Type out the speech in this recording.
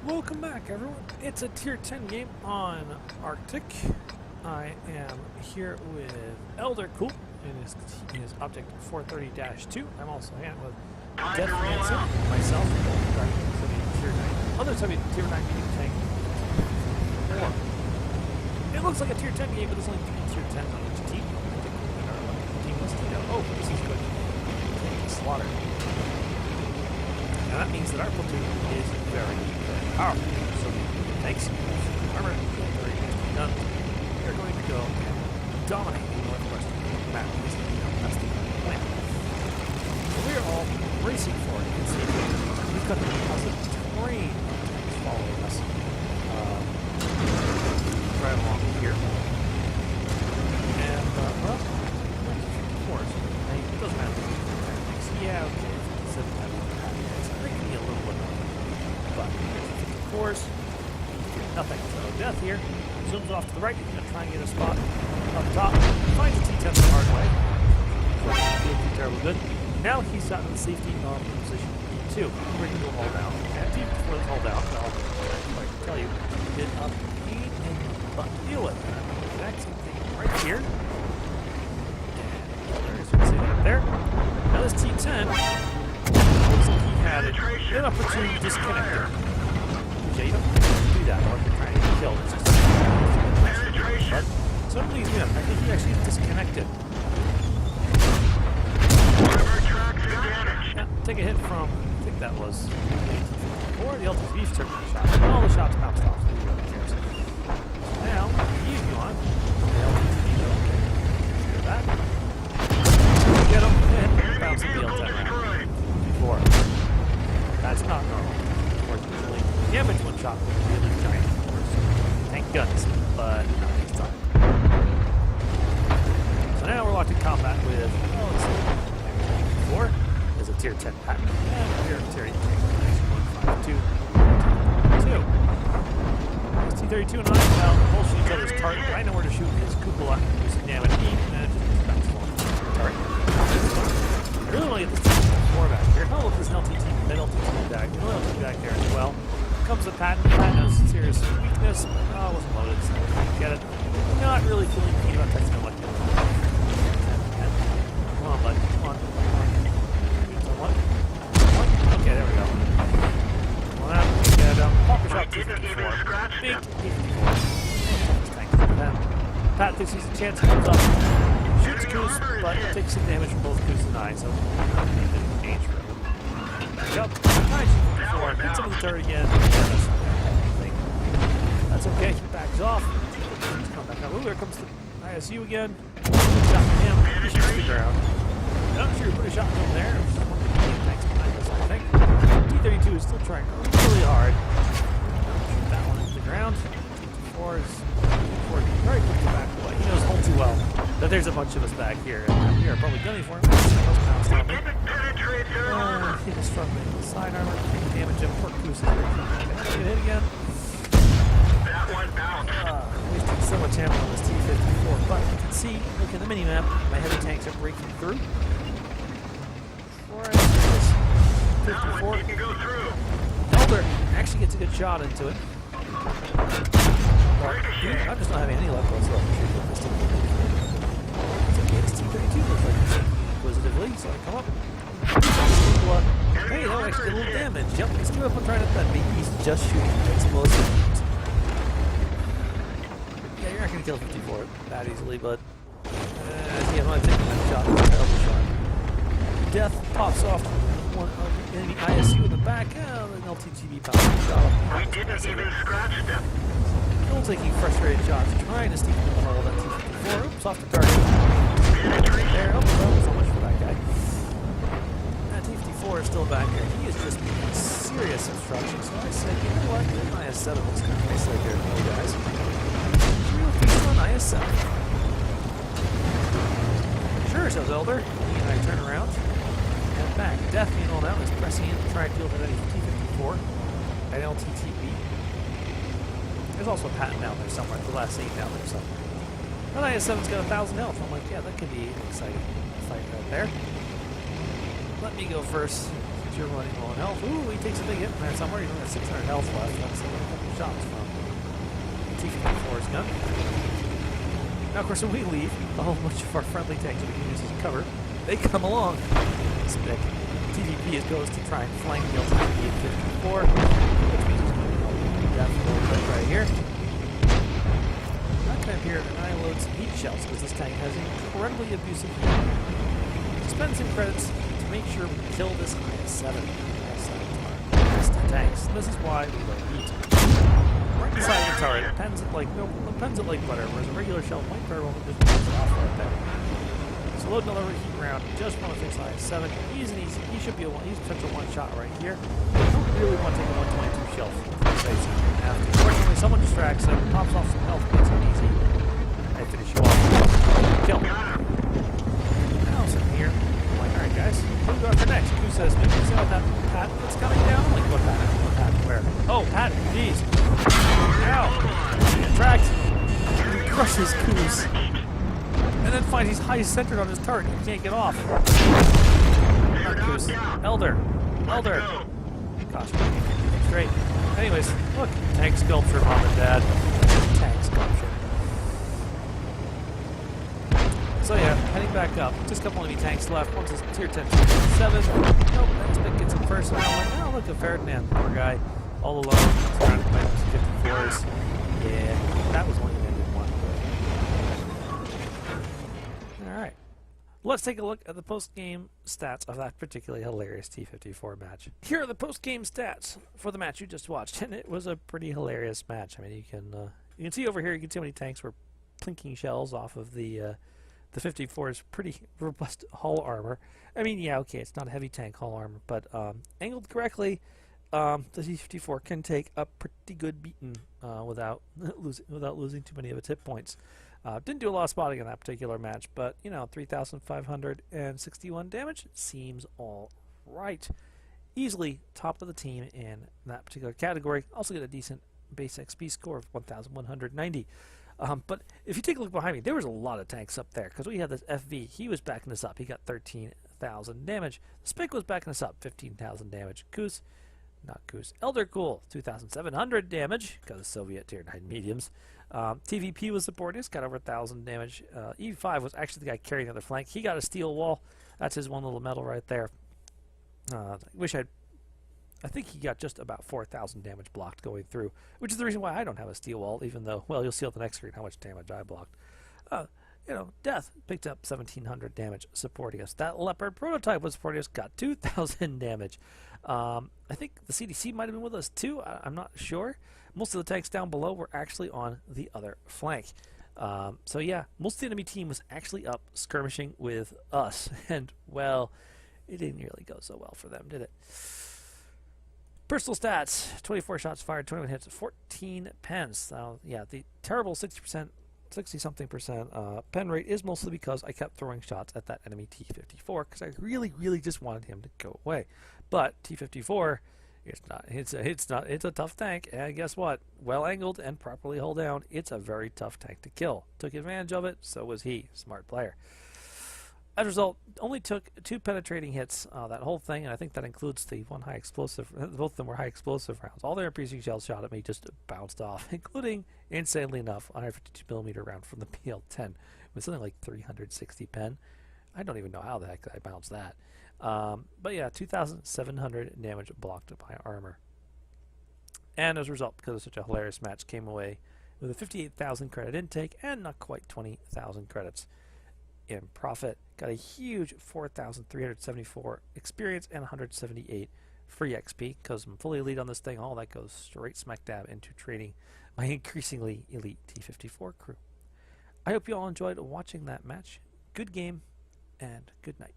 Welcome back, everyone. It's a Tier 10 game on Arctic. I am here with Elder Cool in his Object 430-2. I'm also here with Death Manson, myself, Tier 9. Other Tier 9 medium tank. 4. It looks like a Tier 10 game, but there's only 3 Tier 10s on each team. Team list, oh, this is good. Slaughter. Now that means that our platoon is very powerful. So thanks. Armor, very done. We are going to go and dominate the northwestern map. That's the plan. So we are all racing for it. You can see we've got a positive terrain following us. Right along here. And, well, of course, it doesn't matter. Yeah, okay. A little bit, but of course, nothing. So Death here zooms off to the right. He's going to try and get a spot up top. Finds a T-10 the hard way. Feels too terribly good. Now he's got in the safety position E2. We're going to go all down. And T-54 is all down. Well, I can tell you, did a pain in the butt to deal with. Exact same thing right here. And there's what you see right there. Now this T-10. Had an opportunity to disconnect her. Okay, you don't do that or you're trying to get killed. It's just but suddenly he's good. I think he actually disconnected. Now, take a hit from, I think that was or the LTV took the shot. And all the shots bounced off. So now, he's gone. The LTV shoot that. Get him and bounce the LTV before. That's not normal. Unfortunately, damage one shot was really giant. Thank guns, but not this time. So now we're locked in combat with, let's see, 4 is a Tier 10 pattern. And here, Tier 8, 152, 2. T-32 and I, well, we'll shoot each other's target. I know where to shoot his cupola, using damage E, and it just bounces along the target. I really want to get this T-54 back here. Oh, look, there's an LTT back. There's an LTT back there as well. Comes the Patton. Patton has serious weakness. Oh, it wasn't loaded, so I can't get it. Not really feeling keen about texting him like that. Come on, bud. Come on. What? Okay, there we go. Well, now, get Hawker shot T-54. Big T-54. Pat thinks he's a chance. He comes up. Shoots Goose, but takes some damage from both Goose and I, so danger. Back up. Nice. Hits him with the turret again. That's okay. He backs off. He's coming back up. Ooh, there comes the ISU again. Shot from him. He shoots the ground. I'm not sure you put a shot from him there. Thanks behind us, I think. T-32 is still trying really hard. Shoot that one into the ground. T-54 is very quick to back away. He knows all too well that there's a bunch of us back here, and we are probably gunning for him. He was struggling with side armor, damage him. Poor Goose is very good. Hit again. That one bounced. Wasting so much ammo on this T-54, but you can see, look at the mini-map, my heavy tanks are breaking through. Before I do this, 54. You can go through. Elder actually gets a good shot into it. But, I'm just not having any luck whatsoever shooting with this T-54. It's okay, this T-32 looks like it's inquisitively, so I come up. Hey, that actually did a little damage. Yep, let's give up on trying to defend me. He's just shooting explosive. Yeah, you're not going to kill 54 that easily, but yeah, I'm taking that shot. Terrible shot. Death pops off one enemy ISU in the back. Oh, an LTGB pops shot. We didn't even scratch them. Still taking frustrated shots, trying to sneak into the hull of that T-54. Oops, off the target. There, oh, so much for that guy. That T-54 is still back there. He is just making serious obstruction. So I said, you know what? That IS-7 looks kind of nice right there, you guys. Real piece on IS-7. Sure, says Elder. He and I turn around and back. Death, meanwhile, now is pressing in to try and deal with that T-54 at LTTB. There's also a Patton down there somewhere. The last 8 down there somewhere. That IS-7's got 1,000 health. I'm like, yeah, that could be an exciting fight right there. Let me go first. You're running low on health. Ooh, he takes a big hit in there somewhere. He's only got 600 health left. That's a couple shots from T-54's gun. Now, of course, when we leave, a whole bunch of our friendly tanks we can use as cover, they come along. Spick. TVP goes to try and flank the ultimate T-54, which means he's going to definitely right here. That time here, and I load some heat shells because this tank has incredibly abusive heat. Spend some credits to make sure we kill this IS-7. IS-7 tanks. This is why we load heat. Right inside the turret, it pens it like butter, whereas a regular shell might very well just bounce it off right there. So load another heat round. Just want to fix IS-7. He's an easy. He should be a one. He's potential one shot right here. I don't really want to take a 122 shell for the face. Unfortunately, someone distracts him, pops off some health, makes it easy. I finish you off. Kill. Now sitting here. I'm like, all right, guys, who go after next? Who says maybe see how that pat that's coming down? Like what pat? What pat? Where? Oh, pat. Jeez. Ow. Tracked. He crushes Coos. And then finds he's high centered on his turret. He can't get off. Not Coos. Elder. Gosh, great. Anyways, look. Tank sculpture, mom and dad. Tank sculpture. So yeah, heading back up. Just a couple enemy tanks left. One's a tier 10, tier 7. Nope, that's big. Gets him first. And I'm like, oh, look, a Ferdinand. Poor guy. All alone. Surrounded by T-54s. Yeah, that was only going to end in one. Alright. Let's take a look at the post-game stats of that particularly hilarious T-54 match. Here are the post-game stats for the match you just watched, and it was a pretty hilarious match. I mean, you can see over here, you can see how many tanks were plinking shells off of the 54's pretty robust hull armor. I mean, yeah, okay, it's not a heavy tank hull armor, but angled correctly, the T-54 can take a pretty good beating without losing too many of its hit points. Didn't do a lot of spotting in that particular match, but, you know, 3,561 damage seems all right. Easily top of the team in that particular category. Also get a decent base XP score of 1,190. But if you take a look behind me, there was a lot of tanks up there, because we had this FV. He was backing us up. He got 13,000 damage. Spick was backing us up, 15,000 damage. Goose, not Goose. Elder Cool, 2,700 damage, because of Soviet tier 9 mediums. TVP was supporting us, got over 1,000 damage. E5 was actually the guy carrying the other flank. He got a steel wall. That's his one little medal right there. I think he got just about 4,000 damage blocked going through, which is the reason why I don't have a steel wall, even though, well, you'll see on the next screen how much damage I blocked. You know, Death picked up 1,700 damage supporting us. That Leopard prototype was supporting us, got 2,000 damage. I think the CDC might have been with us too. I'm not sure. Most of the tanks down below were actually on the other flank. So yeah, most of the enemy team was actually up skirmishing with us. And, well, it didn't really go so well for them, did it? Personal stats, 24 shots fired, 21 hits, 14 pens. Yeah, the terrible 60-something percent pen rate is mostly because I kept throwing shots at that enemy T-54 because I really just wanted him to go away. But T-54, it's a tough tank, and guess what? Well angled and properly hull down, it's a very tough tank to kill. Took advantage of it, so was he. Smart player. As a result, only took 2 penetrating hits, that whole thing, and I think that includes the one high explosive. Both of them were high explosive rounds. All their piercing shells shot at me just bounced off, including, insanely enough, a 152mm round from the PL-10 with something like 360 pen. I don't even know how the heck I bounced that. But yeah, 2,700 damage blocked by armor. And as a result, because of such a hilarious match, came away with a 58,000 credit intake and not quite 20,000 credits in profit. Got a huge 4,374 experience and 178 free XP because I'm fully elite on this thing. All that goes straight smack dab into training my increasingly elite T-54 crew. I hope you all enjoyed watching that match. Good game and good night.